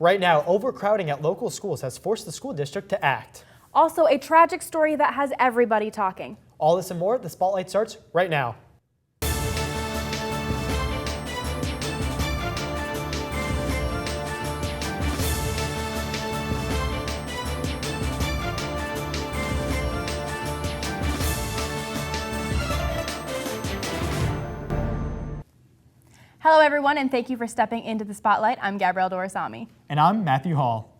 Right now, overcrowding at local schools has forced the school district to act. Also, a tragic story that has everybody talking. All this and more, the Spotlight starts right now. Hello everyone, and thank you for stepping into the Spotlight. I'm Gabrielle Dorisami. And I'm Matthew Hall.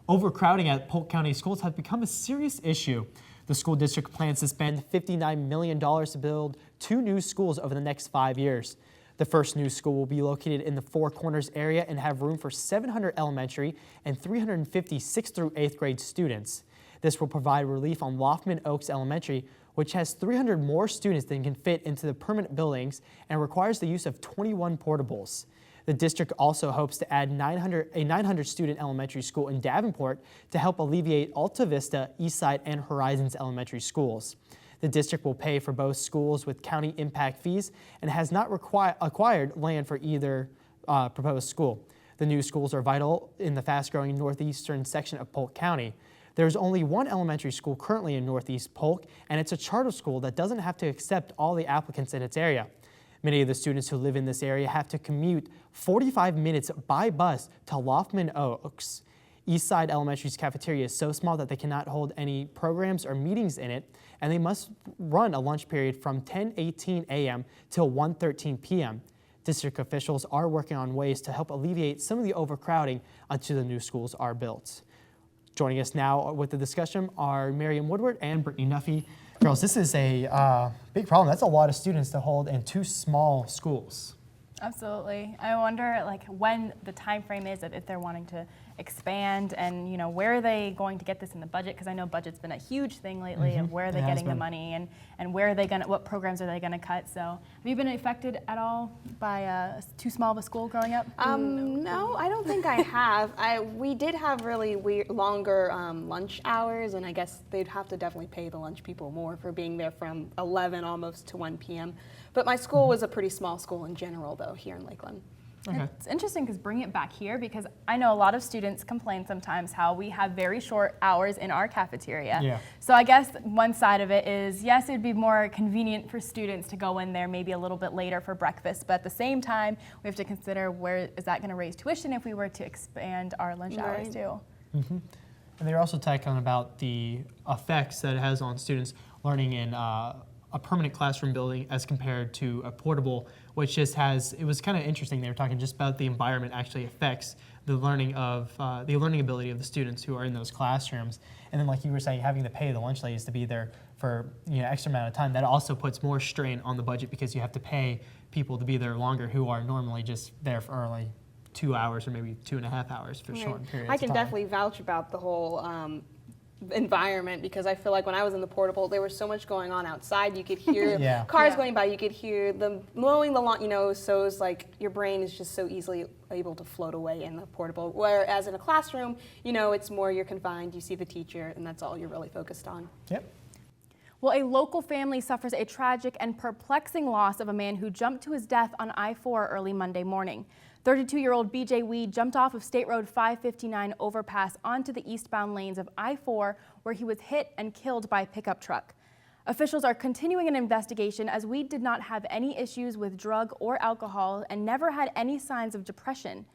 Overcrowding at Polk County schools has become a serious issue. The school district plans to spend $59 million to build 2 new schools over the next 5 years. The first new school will be located in the Four Corners area and have room for 700 elementary and 350 6th through 8th grade students. This will provide relief on Loftman Oaks Elementary, which has 300 more students than can fit into the permanent buildings and requires the use of 21 portables. The district also hopes to add a 900 student elementary school in Davenport to help alleviate Alta Vista, Eastside, and Horizons elementary schools. The district will pay for both schools with county impact fees and has not acquired land for either proposed school. The new schools are vital in the fast-growing northeastern section of Polk County. There's only one elementary school currently in Northeast Polk, and it's a charter school that doesn't have to accept all the applicants in its area. Many of the students who live in this area have to commute 45 minutes by bus to Loftman Oaks. Eastside Elementary's cafeteria is so small that they cannot hold any programs or meetings in it, and they must run a lunch period from 10:18 a.m. till 1:13 p.m. District officials are working on ways to help alleviate some of the overcrowding until the new schools are built. Joining us now with the discussion are Miriam Woodward and Brittany Nuffy. Girls, this is a big problem. That's a lot of students to hold in 2 small schools. Absolutely. I wonder when the time frame is if they're wanting to expand, and where are they going to get this in the budget, because I know budget's been a huge thing lately of where are they getting the money and where are they going to, what programs are they going to cut. So have you been affected at all by too small of a school growing up? No, I don't think I have. We did have really longer lunch hours, and I guess they'd have to definitely pay the lunch people more for being there from 11 almost to 1 p.m. But my school was a pretty small school in general, though, here in Lakeland. Okay. It's interesting because bring it back here, because I know a lot of students complain sometimes how we have very short hours in our cafeteria. Yeah. So I guess one side of it is, yes, it'd be more convenient for students to go in there maybe a little bit later for breakfast, but at the same time, we have to consider where is that going to raise tuition if we were to expand our lunch hours too. Mm-hmm. And they're also talking about the effects that it has on students learning in a permanent classroom building as compared to a portable, which just has, it was kind of interesting. They were talking just about the environment actually affects the learning ability of the students who are in those classrooms. And then like you were saying, having to pay the lunch ladies to be there for extra amount of time, that also puts more strain on the budget because you have to pay people to be there longer who are normally just there for only 2 hours or maybe 2.5 hours for short periods of time. I can definitely vouch about the whole environment, because I feel like when I was in the portable, there was so much going on outside. You could hear cars going by, you could hear them mowing the lawn, so it's like your brain is just so easily able to float away in the portable. Whereas in a classroom, it's more you're confined, you see the teacher, and that's all you're really focused on. Yep. Well, a local family suffers a tragic and perplexing loss of a man who jumped to his death on I-4 early Monday morning. 32-year-old BJ Weed jumped off of State Road 559 overpass onto the eastbound lanes of I-4, where he was hit and killed by a pickup truck. Officials are continuing an investigation, as Weed did not have any issues with drug or alcohol and never had any signs of depression.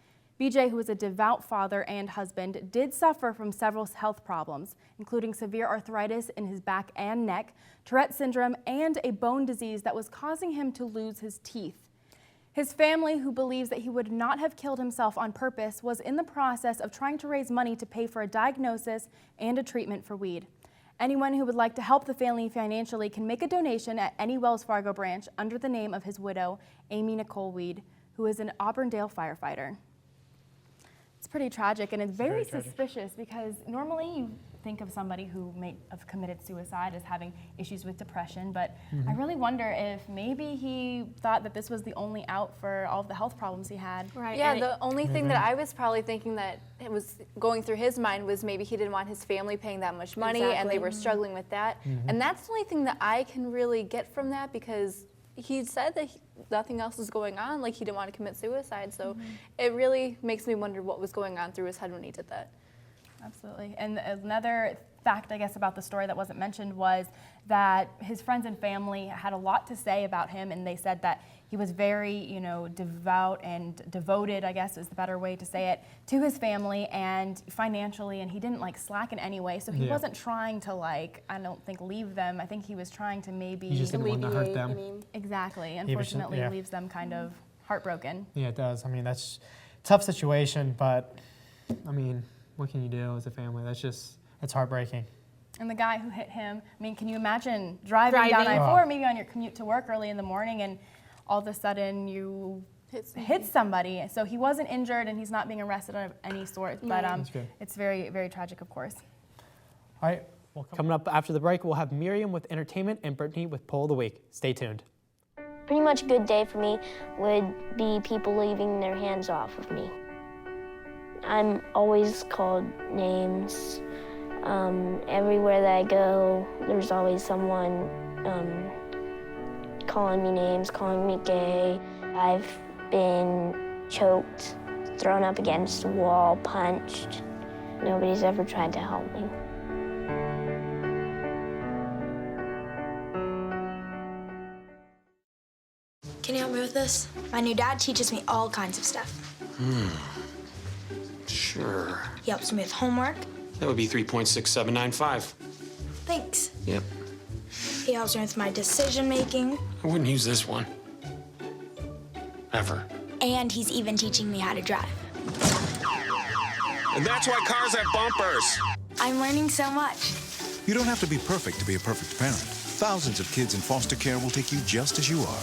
BJ, who is a devout father and husband, did suffer from several health problems, including severe arthritis in his back and neck, Tourette syndrome, and a bone disease that was causing him to lose his teeth. His family, who believes that he would not have killed himself on purpose, was in the process of trying to raise money to pay for a diagnosis and a treatment for Weed. Anyone who would like to help the family financially can make a donation at any Wells Fargo branch under the name of his widow, Amy Nicole Weed, who is an Auburndale firefighter. It's pretty tragic, and it's very suspicious, because normally you think of somebody who may have committed suicide as having issues with depression, but I really wonder if maybe he thought that this was the only out for all of the health problems he had. Right. Yeah, the only thing that I was probably thinking that it was going through his mind was maybe he didn't want his family paying that much money, and they were struggling with that. And that's the only thing that I can really get from that, because he said that nothing else was going on. Like, he didn't want to commit suicide. So it really makes me wonder what was going on through his head when he did that. Absolutely. And another fact, I guess, about the story that wasn't mentioned was that his friends and family had a lot to say about him, and they said that he was very, devout and devoted, I guess is the better way to say it, to his family and financially, and he didn't slack in any way. So he wasn't trying to I don't think leave them. I think he was trying to maybe He just didn't want to hurt them. Exactly. Unfortunately, leaves them kind of heartbroken. Yeah, it does. I mean, that's a tough situation, but I mean, what can you do as a family? It's heartbreaking. And the guy who hit him, I mean, can you imagine driving down I-4, maybe on your commute to work early in the morning, and all of a sudden you hit somebody? So he wasn't injured, and he's not being arrested of any sort, but it's very, very tragic, of course. All right. Well, coming up after the break, we'll have Miriam with entertainment and Brittany with Poll of the Week. Stay tuned. Pretty much a good day for me would be people leaving their hands off of me. I'm always called names. Everywhere that I go, there's always someone calling me names, calling me gay. I've been choked, thrown up against a wall, punched. Nobody's ever tried to help me. Can you help me with this? My new dad teaches me all kinds of stuff. Sure. He helps me with homework. That would be 3.6795. Thanks. Yep. He helps me with my decision making. I wouldn't use this one. Ever. And he's even teaching me how to drive. And that's why cars have bumpers. I'm learning so much. You don't have to be perfect to be a perfect parent. Thousands of kids in foster care will take you just as you are.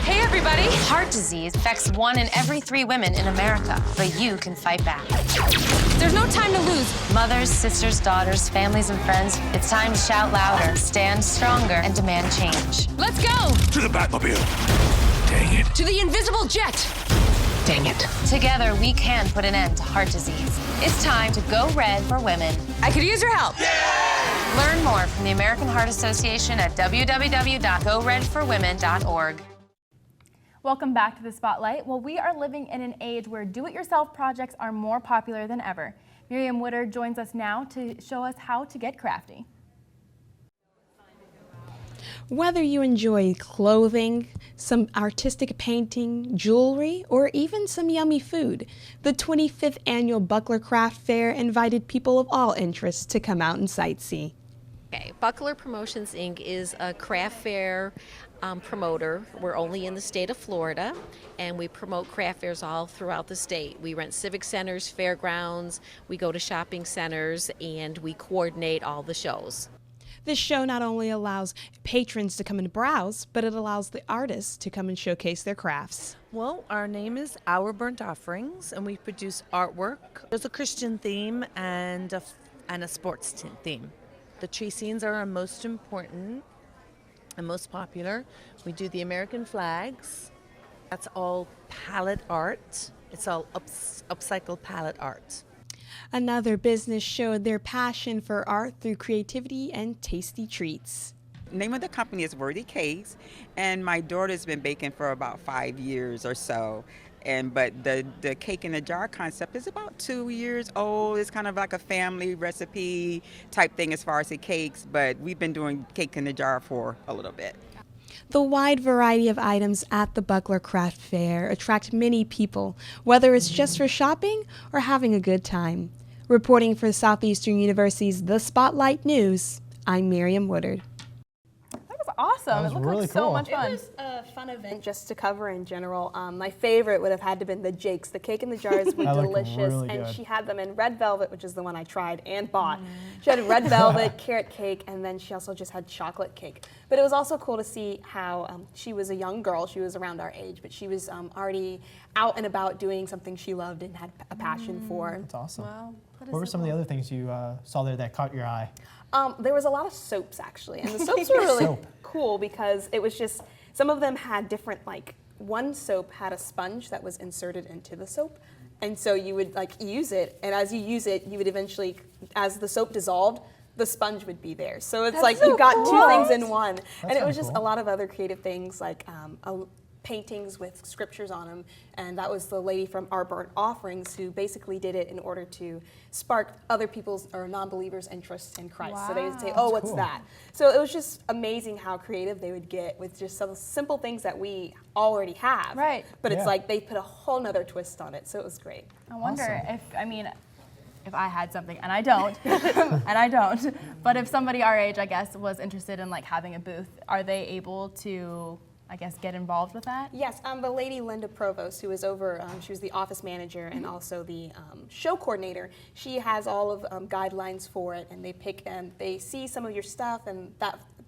Hey everybody! Heart disease affects 1 in every 3 women in America, but you can fight back. There's no time to lose. Mothers, sisters, daughters, families, and friends, it's time to shout louder, stand stronger, and demand change. Let's go! To the Batmobile. Dang it. To the invisible jet! Dang it. Together, we can put an end to heart disease. It's time to go red for women. I could use your help. Yeah! Learn more from the American Heart Association at www.goredforwomen.org. Welcome back to the Spotlight. Well, we are living in an age where do-it-yourself projects are more popular than ever. Miriam Woodard joins us now to show us how to get crafty. Whether you enjoy clothing, some artistic painting, jewelry, or even some yummy food, the 25th Annual Buckler Craft Fair invited people of all interests to come out and sightsee. Okay, Buckler Promotions, Inc. is a craft fair promoter. We're only in the state of Florida, and we promote craft fairs all throughout the state. We rent civic centers, fairgrounds, we go to shopping centers, and we coordinate all the shows. This show not only allows patrons to come and browse, but it allows the artists to come and showcase their crafts. Well, our name is Our Burnt Offerings, and we produce artwork. There's a Christian theme and a sports theme. The tree scenes are our most important and most popular. We do the American flags. That's all palette art. It's all upcycled palette art. Another business showed their passion for art through creativity and tasty treats. The name of the company is Worthy Cakes, and my daughter's been baking for about 5 years or so. But the cake in the jar concept is about 2 years old. It's kind of like a family recipe type thing as far as the cakes, but we've been doing cake in the jar for a little bit. The wide variety of items at the Buckler Craft Fair attract many people, whether it's just for shopping or having a good time. Reporting for Southeastern University's The Spotlight News, I'm Miriam Woodard. Awesome. That was it looked really like so cool. much fun. It was a fun event just to cover in general. My favorite would have had to been the Jakes. The cake in the jars were delicious, really and good. she had them in red velvet, which is the one I tried and bought. She had red velvet, carrot cake, and then she also just had chocolate cake. But it was also cool to see how she was a young girl. She was around our age, but she was already out and about doing something she loved and had a passion for. That's awesome. Wow. What were some of the other things you saw there that caught your eye? There was a lot of soaps actually, and the soaps were really cool because it was just, some of them had different, one soap had a sponge that was inserted into the soap, and so you would use it, and as you use it, you would eventually, as the soap dissolved, the sponge would be there. So it's like you got two things in one. And it was just a lot of other creative things like paintings with scriptures on them, and that was the lady from Our Burnt Offerings who basically did it in order to spark other people's or non-believers' interest in Christ. Wow. So they would say, oh, what's that? So it was just amazing how creative they would get with just some simple things that we already have. Right. But it's like they put a whole nother twist on it, so it was great. I wonder if I had something, and I don't, but if somebody our age, I guess, was interested in like having a booth, are they able to, I guess, get involved with that? Yes, the lady Linda Provost, who was over, she was the office manager and also the show coordinator. She has all of guidelines for it, and they pick and they see some of your stuff, and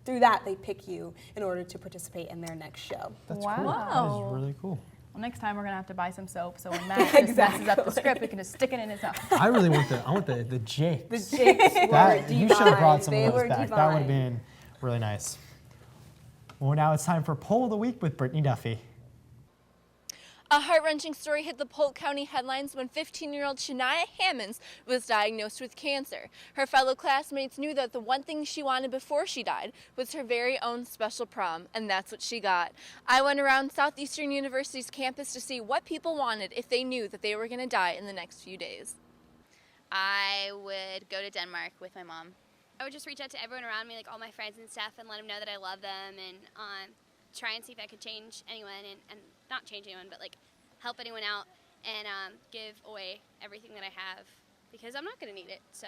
through that they pick you in order to participate in their next show. That's cool. That is really cool. Well, next time we're gonna have to buy some soap, so when Matt just messes up the script, we can just stick it in his mouth. I really want the Jakes. The Jakes were You should have brought some They of those were back. divine. That would have been really nice. Well, now it's time for Poll of the Week with Brittany Duffy. A heart-wrenching story hit the Polk County headlines when 15-year-old Shania Hammonds was diagnosed with cancer. Her fellow classmates knew that the one thing she wanted before she died was her very own special prom, and that's what she got. I went around Southeastern University's campus to see what people wanted if they knew that they were going to die in the next few days. I would go to Denmark with my mom. I would just reach out to everyone around me, like all my friends and stuff, and let them know that I love them, and try and see if I could change anyone, and not change anyone, but like help anyone out, and give away everything that I have, because I'm not going to need it, so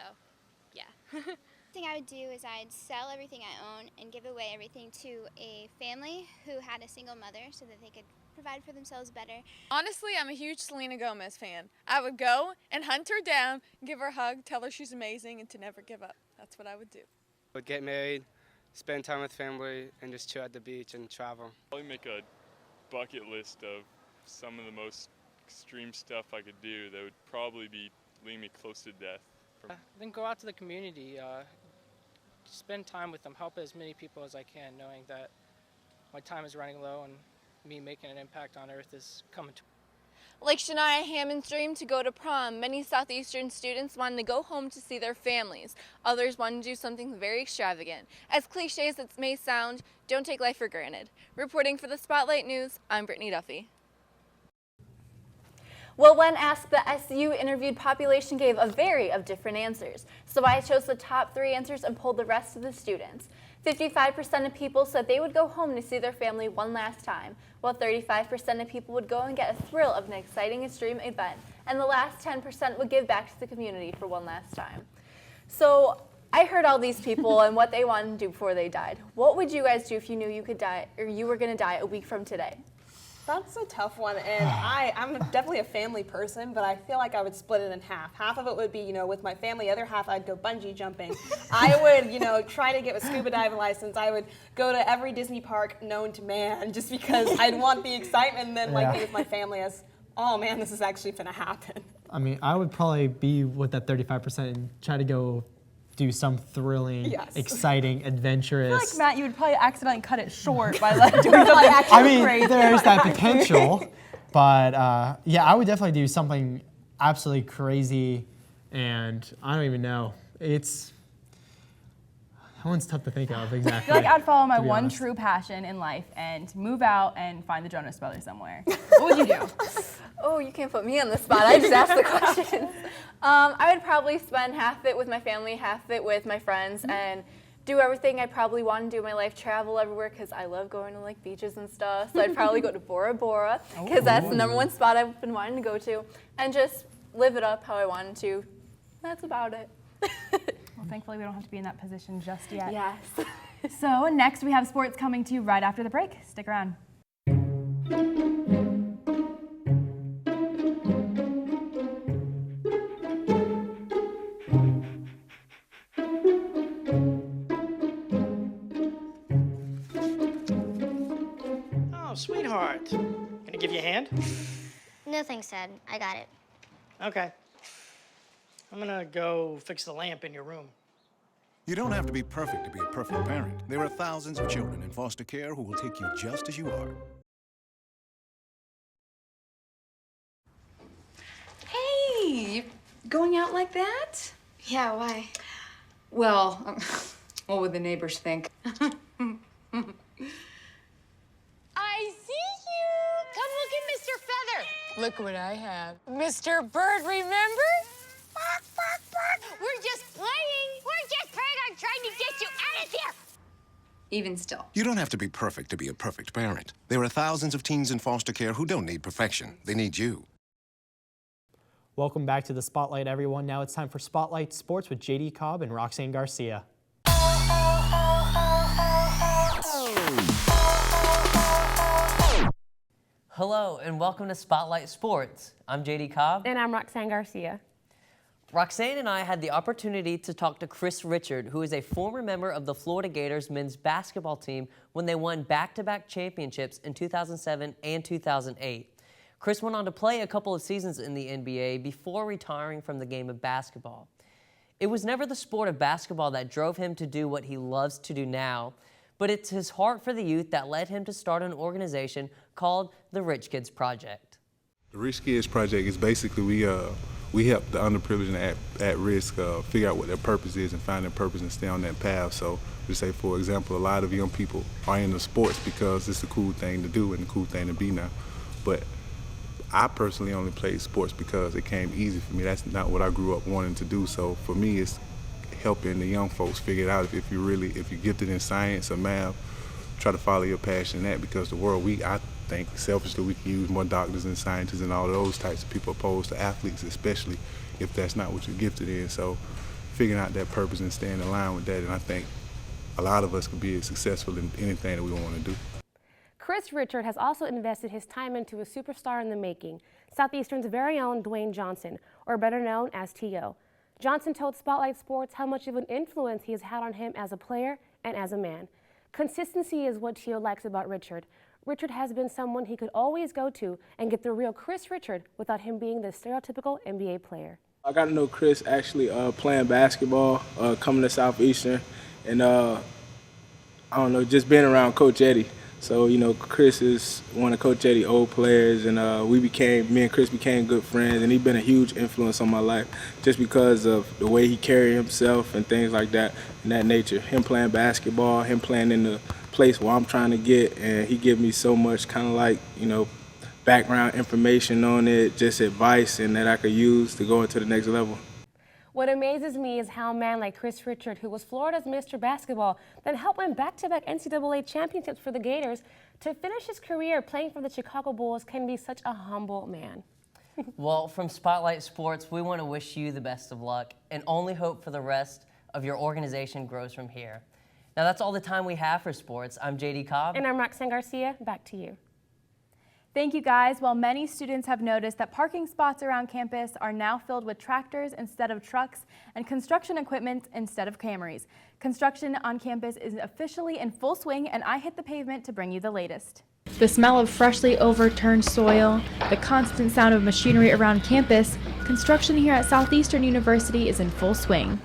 yeah. The thing I would do is I'd sell everything I own and give away everything to a family who had a single mother so that they could provide for themselves better. Honestly, I'm a huge Selena Gomez fan. I would go and hunt her down, give her a hug, tell her she's amazing, and to never give up. That's what I would do. I would get married, spend time with family, and just chill at the beach and travel. Probably make a bucket list of some of the most extreme stuff I could do that would probably be leaving me close to death. Then go out to the community, spend time with them, help as many people as I can, knowing that my time is running low and me making an impact on Earth is coming to. Like Shania Hammond's dream to go to prom, many Southeastern students wanted to go home to see their families. Others wanted to do something very extravagant. As cliche as it may sound, don't take life for granted. Reporting for the Spotlight News, I'm Brittany Duffy. Well, when asked, the SU interviewed population gave a variety of different answers. So I chose the top 3 answers and polled the rest of the students. 55% of people said they would go home to see their family one last time, while 35% of people would go and get a thrill of an exciting extreme event, and the last 10% would give back to the community for one last time. So I heard all these people and what they wanted to do before they died. What would you guys do if you knew you could die, or you were going to die a week from today? That's a tough one, and I'm definitely a family person, but I feel like I would split it in half. Half of it would be, with my family. The other half, I'd go bungee jumping. I would, try to get a scuba diving license. I would go to every Disney park known to man, just because I'd want the excitement, and then be with my family as, oh man, this is actually gonna happen. I mean, I would probably be with that 35% and try to go do some thrilling, exciting, adventurous. I feel like, Matt, you would probably accidentally cut it short by doing something actually crazy. There's that potential, but yeah, I would definitely do something absolutely crazy, and I don't even know. That one's tough to think of exactly. I feel like I'd follow my one true passion in life and move out and find the Jonas Brothers somewhere. What would you do? Oh, you can't put me on the spot. I just asked the questions. I would probably spend half of it with my family, half of it with my friends, and do everything I probably want to do in my life, travel everywhere, because I love going to like beaches and stuff. So I'd probably go to Bora Bora, because that's the #1 spot I've been wanting to go to, and just live it up how I wanted to. That's about it. Well, thankfully we don't have to be in that position just yet. Yes. So next we have sports coming to you right after the break. Stick around. Oh, sweetheart. Can I give you a hand? No thanks, Dad. I got it. Okay. I'm gonna go fix the lamp in your room. You don't have to be perfect to be a perfect parent. There are thousands of children in foster care who will take you just as you are. Hey, you going out like that? Yeah, why? Well, what would the neighbors think? I see you! Come look at Mr. Feather! Look what I have. Mr. Bird, remember? Bark, bark, bark! We're just playing! We're just playing! I'm trying to get you out of here! Even still. You don't have to be perfect to be a perfect parent. There are thousands of teens in foster care who don't need perfection. They need you. Welcome back to the Spotlight, everyone. Now it's time for Spotlight Sports with JD Cobb and Roxanne Garcia. Hello and welcome to Spotlight Sports. I'm JD Cobb. And I'm Roxanne Garcia. Roxanne and I had the opportunity to talk to Chris Richard, who is a former member of the Florida Gators men's basketball team when they won back-to-back championships in 2007 and 2008. Chris went on to play a couple of seasons in the NBA before retiring from the game of basketball. It was never the sport of basketball that drove him to do what he loves to do now, but it's his heart for the youth that led him to start an organization called the Rich Kids Project. The Rich Kids Project is basically we help the underprivileged and at risk figure out what their purpose is and find their purpose and stay on that path. So we say, for example, a lot of young people are into sports because it's a cool thing to do and a cool thing to be now. But I personally only played sports because it came easy for me. That's not what I grew up wanting to do. So for me, it's helping the young folks figure it out. If you're gifted in science or math, try to follow your passion in that, because the world I think selfishly we can use more doctors and scientists and all those types of people opposed to athletes, especially if that's not what you're gifted in. So figuring out that purpose and staying in line with that, and I think a lot of us could be successful in anything that we want to do. Chris Richard has also invested his time into a superstar in the making, Southeastern's very own Dwayne Johnson, or better known as T.O. Johnson told Spotlight Sports how much of an influence he has had on him as a player and as a man. Consistency is what T.O. likes about Richard. Richard has been someone he could always go to and get the real Chris Richard without him being the stereotypical NBA player. I got to know Chris actually playing basketball, coming to Southeastern, and I don't know, just being around Coach Eddie. So, you know, Chris is one of Coach Eddie's old players, and me and Chris became good friends, and he's been a huge influence on my life just because of the way he carried himself and things like that, in that nature. Him playing basketball, him playing in the place where I'm trying to get, and he give me so much kind of like, you know, background information on it, just advice, and that I could use to go into the next level. What amazes me is how a man like Chris Richard, who was Florida's Mr. Basketball, then helped win back-to-back NCAA championships for the Gators, to finish his career playing for the Chicago Bulls can be such a humble man. Well, from Spotlight Sports, we want to wish you the best of luck and only hope for the rest of your organization grows from here. Now, that's all the time we have for sports. I'm JD Cobb. And I'm Roxanne Garcia. Back to you. Thank you, guys. While many students have noticed that parking spots around campus are now filled with tractors instead of trucks and construction equipment instead of Camrys. Construction on campus is officially in full swing, and I hit the pavement to bring you the latest. The smell of freshly overturned soil, the constant sound of machinery around campus, construction here at Southeastern University is in full swing.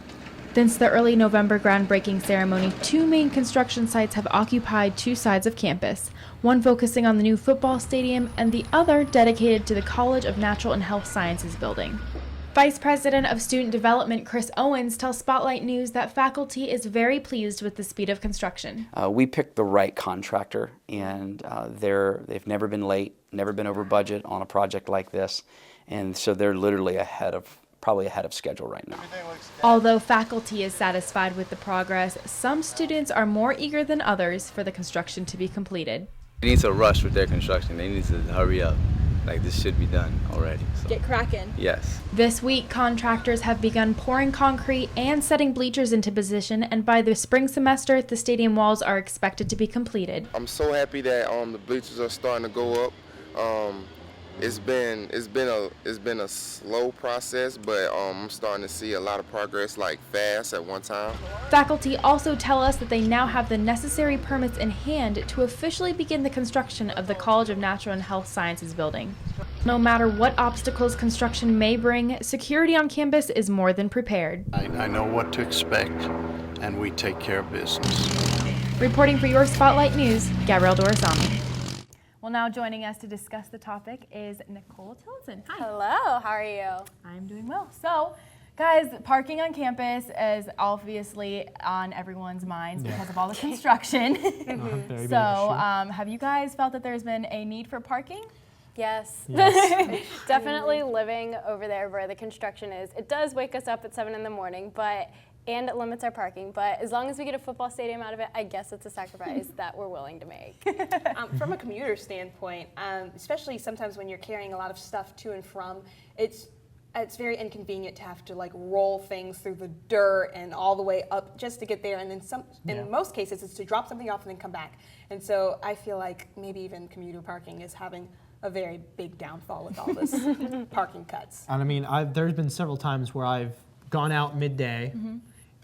Since the early November groundbreaking ceremony, two main construction sites have occupied two sides of campus, one focusing on the new football stadium and the other dedicated to the College of Natural and Health Sciences building. Vice President of Student Development Chris Owens tells Spotlight News that faculty is very pleased with the speed of construction. We picked the right contractor, and they've never been late, never been over budget on a project like this, and so they're literally probably ahead of schedule right now. Although faculty is satisfied with the progress, some students are more eager than others for the construction to be completed. They need to rush with their construction. They need to hurry up. Like, this should be done already. So. Get cracking. Yes. This week, contractors have begun pouring concrete and setting bleachers into position, and by the spring semester, the stadium walls are expected to be completed. I'm so happy that the bleachers are starting to go up. It's been a slow process, but I'm starting to see a lot of progress, like fast at one time. Faculty also tell us that they now have the necessary permits in hand to officially begin the construction of the College of Natural and Health Sciences building. No matter what obstacles construction may bring, security on campus is more than prepared. I know what to expect, and we take care of business. Reporting for your Spotlight News, Gabrielle Dorazami. Well, now joining us to discuss the topic is Nicole Tillotson. Hi. Hello, how are you? I'm doing well. So, Guys, parking on campus is obviously on everyone's minds because of all the construction. Very big So, issue. have you guys felt that there's been a need for parking? Yes. Yes. Definitely living over there where the construction is. It does wake us up at 7 in the morning, and it limits our parking. But as long as we get a football stadium out of it, I guess it's a sacrifice that we're willing to make. From a commuter standpoint, especially sometimes when you're carrying a lot of stuff to and from, it's very inconvenient to have to like roll things through the dirt and all the way up just to get there. And then in most cases, it's to drop something off and then come back. And so I feel like maybe even commuter parking is having a very big downfall with all this parking cuts. And I mean, there's been several times where I've gone out midday,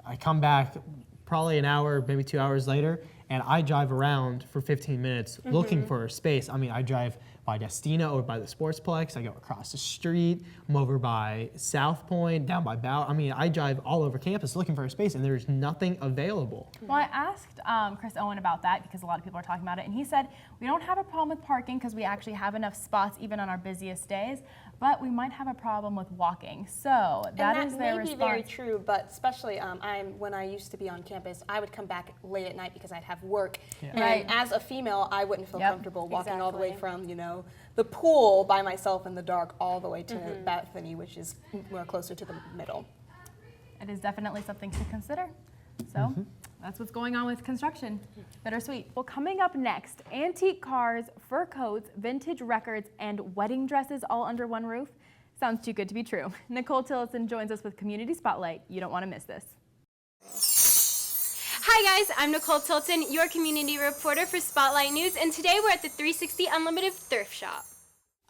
I come back probably an hour, maybe 2 hours later, and I drive around for 15 minutes looking for a space. I mean, I drive by Destina over by the Sportsplex, I go across the street, I'm over by South Point, down by Bow. I mean, I drive all over campus looking for a space and there's nothing available. Well, I asked Chris Owen about that because a lot of people are talking about it, and he said, we don't have a problem with parking because we actually have enough spots even on our busiest days, but we might have a problem with walking. So that is their response. That may be very true, but especially when I used to be on campus, I would come back late at night because I'd have work. Yeah. And right. As a female, I wouldn't feel comfortable walking all the way from, the pool by myself in the dark all the way to Bethany, which is more closer to the middle. It is definitely something to consider. So that's what's going on with construction. Bittersweet. Well, coming up next, antique cars, fur coats, vintage records, and wedding dresses all under one roof. Sounds too good to be true. Nicole Tillotson joins us with Community Spotlight. You don't want to miss this. Hi guys, I'm Nicole Tilton, your community reporter for Spotlight News, and today we're at the 360 Unlimited Thrift Shop.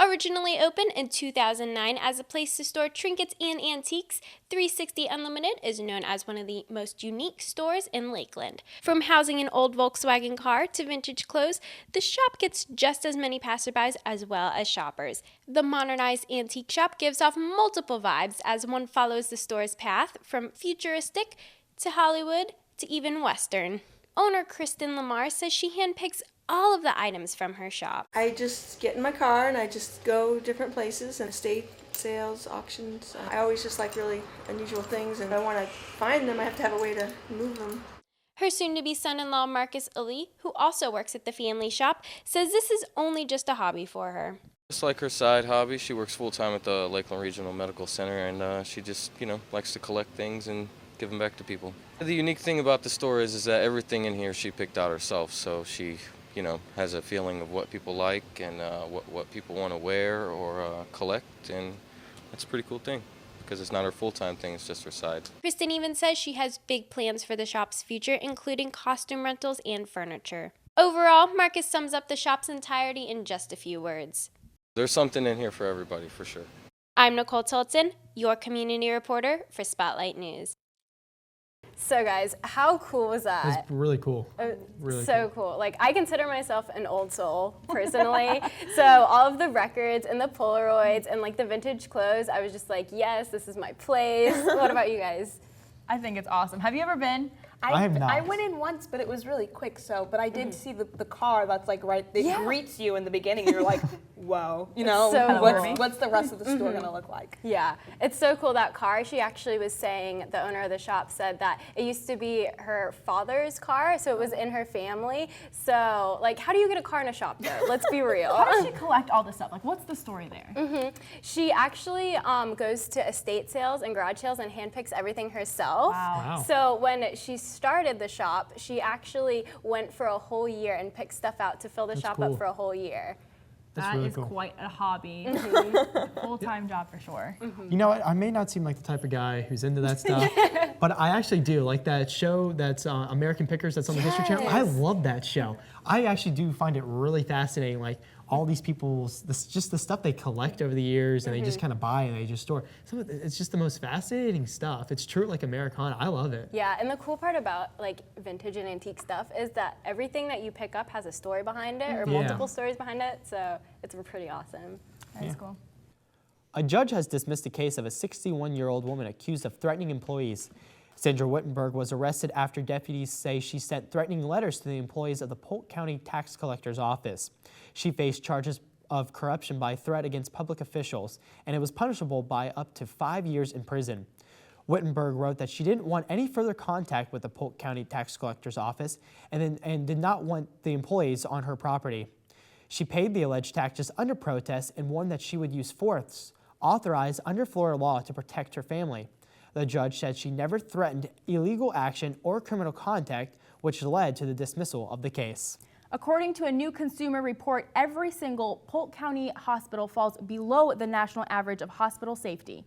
Originally opened in 2009 as a place to store trinkets and antiques, 360 Unlimited is known as one of the most unique stores in Lakeland. From housing an old Volkswagen car to vintage clothes, the shop gets just as many passerbys as well as shoppers. The modernized antique shop gives off multiple vibes as one follows the store's path from futuristic to Hollywood to even Western. Owner Kristen Lamar says she handpicks all of the items from her shop. I just get in my car and I just go different places and estate sales, auctions. I always just like really unusual things, and if I want to find them, I have to have a way to move them. Her soon-to-be son-in-law Marcus Ali, who also works at the family shop, says this is only just a hobby for her. It's like her side hobby. She works full-time at the Lakeland Regional Medical Center, and she just, likes to collect things and give them back to people. The unique thing about the store is that everything in here she picked out herself, so she has a feeling of what people like and what people want to wear or collect, and that's a pretty cool thing because it's not her full-time thing, it's just her side. Kristen even says she has big plans for the shop's future, including costume rentals and furniture. Overall, Marcus sums up the shop's entirety in just a few words. There's something in here for everybody, for sure. I'm Nicole Tilton, your community reporter for Spotlight News. So guys, how cool was that? It was really cool. Really so cool. Like, I consider myself an old soul, personally. So all of the records and the Polaroids and like the vintage clothes, I was just like, yes, this is my place. What about you guys? I think it's awesome. Have you ever been? I have not. I went in once, but it was really quick. But I did see the car that's like right. It greets you in the beginning. You're like, whoa. What's the rest of the store gonna look like? Yeah, it's so cool. That car. She actually was saying, the owner of the shop said that it used to be her father's car, so it was in her family. So like, how do you get a car in a shop though? Let's be real. How does she collect all this stuff? Like, what's the story there? She actually goes to estate sales and garage sales and handpicks everything herself. Wow. So when she started the shop, she actually went for a whole year and picked stuff out to fill the shop up for a whole year. That really is cool. quite a hobby. Full-time job for sure. You know what? I may not seem like the type of guy who's into that stuff, but I actually do. Like that show that's American Pickers that's on the History Channel. I love that show. I actually do find it really fascinating. Like all these people's, just the stuff they collect over the years and they just kind of buy and they just store. It's just the most fascinating stuff. It's true like Americana. I love it. Yeah, and the cool part about like vintage and antique stuff is that everything that you pick up has a story behind it or multiple stories behind it. So it's pretty awesome. That's cool. A judge has dismissed a case of a 61-year-old woman accused of threatening employees. Sandra Wittenberg was arrested after deputies say she sent threatening letters to the employees of the Polk County Tax Collector's Office. She faced charges of corruption by threat against public officials, and it was punishable by up to 5 years in prison. Wittenberg wrote that she didn't want any further contact with the Polk County Tax Collector's Office and did not want the employees on her property. She paid the alleged taxes under protest and warned that she would use force authorized under Florida law to protect her family. The judge said she never threatened illegal action or criminal contact, which led to the dismissal of the case. According to a new consumer report, every single Polk County hospital falls below the national average of hospital safety.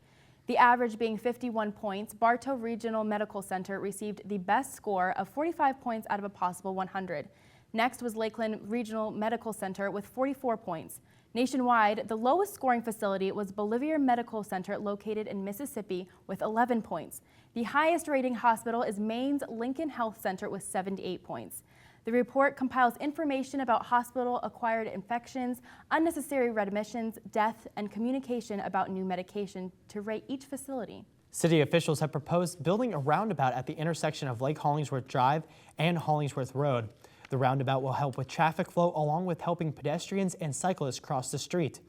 The average being 51 points, Bartow Regional Medical Center received the best score of 45 points out of a possible 100. Next was Lakeland Regional Medical Center with 44 points. Nationwide, the lowest scoring facility was Bolivar Medical Center located in Mississippi with 11 points. The highest rating hospital is Maine's Lincoln Health Center with 78 points. The report compiles information about hospital-acquired infections, unnecessary readmissions, death, and communication about new medication to rate each facility. City officials have proposed building a roundabout at the intersection of Lake Hollingsworth Drive and Hollingsworth Road. The roundabout will help with traffic flow along with helping pedestrians and cyclists cross the street.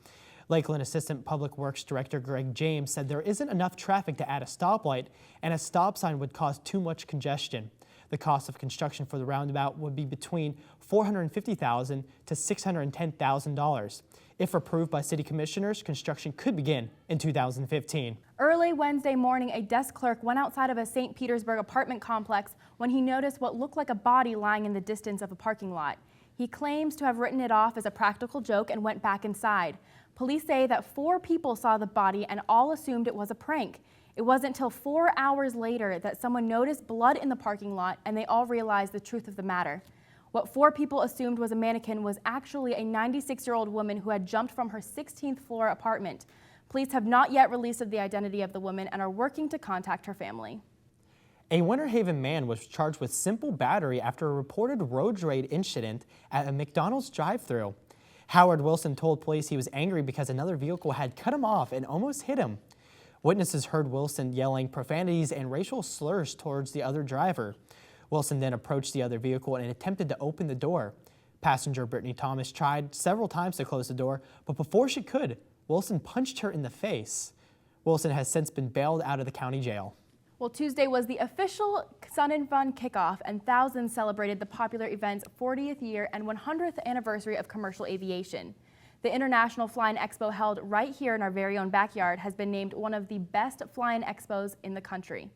Lakeland Assistant Public Works Director Greg James said there isn't enough traffic to add a stoplight, and a stop sign would cause too much congestion. The cost of construction for the roundabout would be between $450,000 to $610,000. If approved by city commissioners, construction could begin in 2015. Early Wednesday morning, a desk clerk went outside of a St. Petersburg apartment complex when he noticed what looked like a body lying in the distance of a parking lot. He claims to have written it off as a practical joke and went back inside. Police say that 4 people saw the body and all assumed it was a prank. It wasn't until 4 hours later that someone noticed blood in the parking lot and they all realized the truth of the matter. What 4 people assumed was a mannequin was actually a 96-year-old woman who had jumped from her 16th floor apartment. Police have not yet released the identity of the woman and are working to contact her family. A Winter Haven man was charged with simple battery after a reported road rage incident at a McDonald's drive-thru. Howard Wilson told police he was angry because another vehicle had cut him off and almost hit him. Witnesses heard Wilson yelling profanities and racial slurs towards the other driver. Wilson then approached the other vehicle and attempted to open the door. Passenger Brittany Thomas tried several times to close the door, but before she could, Wilson punched her in the face. Wilson has since been bailed out of the county jail. Well, Tuesday was the official Sun and Fun kickoff, and thousands celebrated the popular event's 40th year and 100th anniversary of commercial aviation. The International Flying Expo held right here in our very own backyard has been named one of the best flying expos in the country.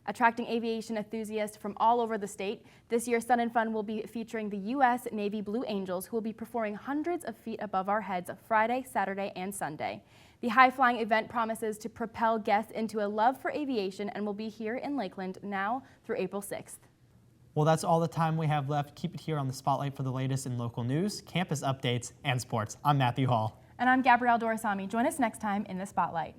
Attracting aviation enthusiasts from all over the state, this year's Sun and Fun will be featuring the U.S. Navy Blue Angels, who will be performing hundreds of feet above our heads Friday, Saturday, and Sunday. The high-flying event promises to propel guests into a love for aviation and will be here in Lakeland now through April 6th. Well, that's all the time we have left. Keep it here on the Spotlight for the latest in local news, campus updates, and sports. I'm Matthew Hall. And I'm Gabrielle Dorasami. Join us next time in the Spotlight.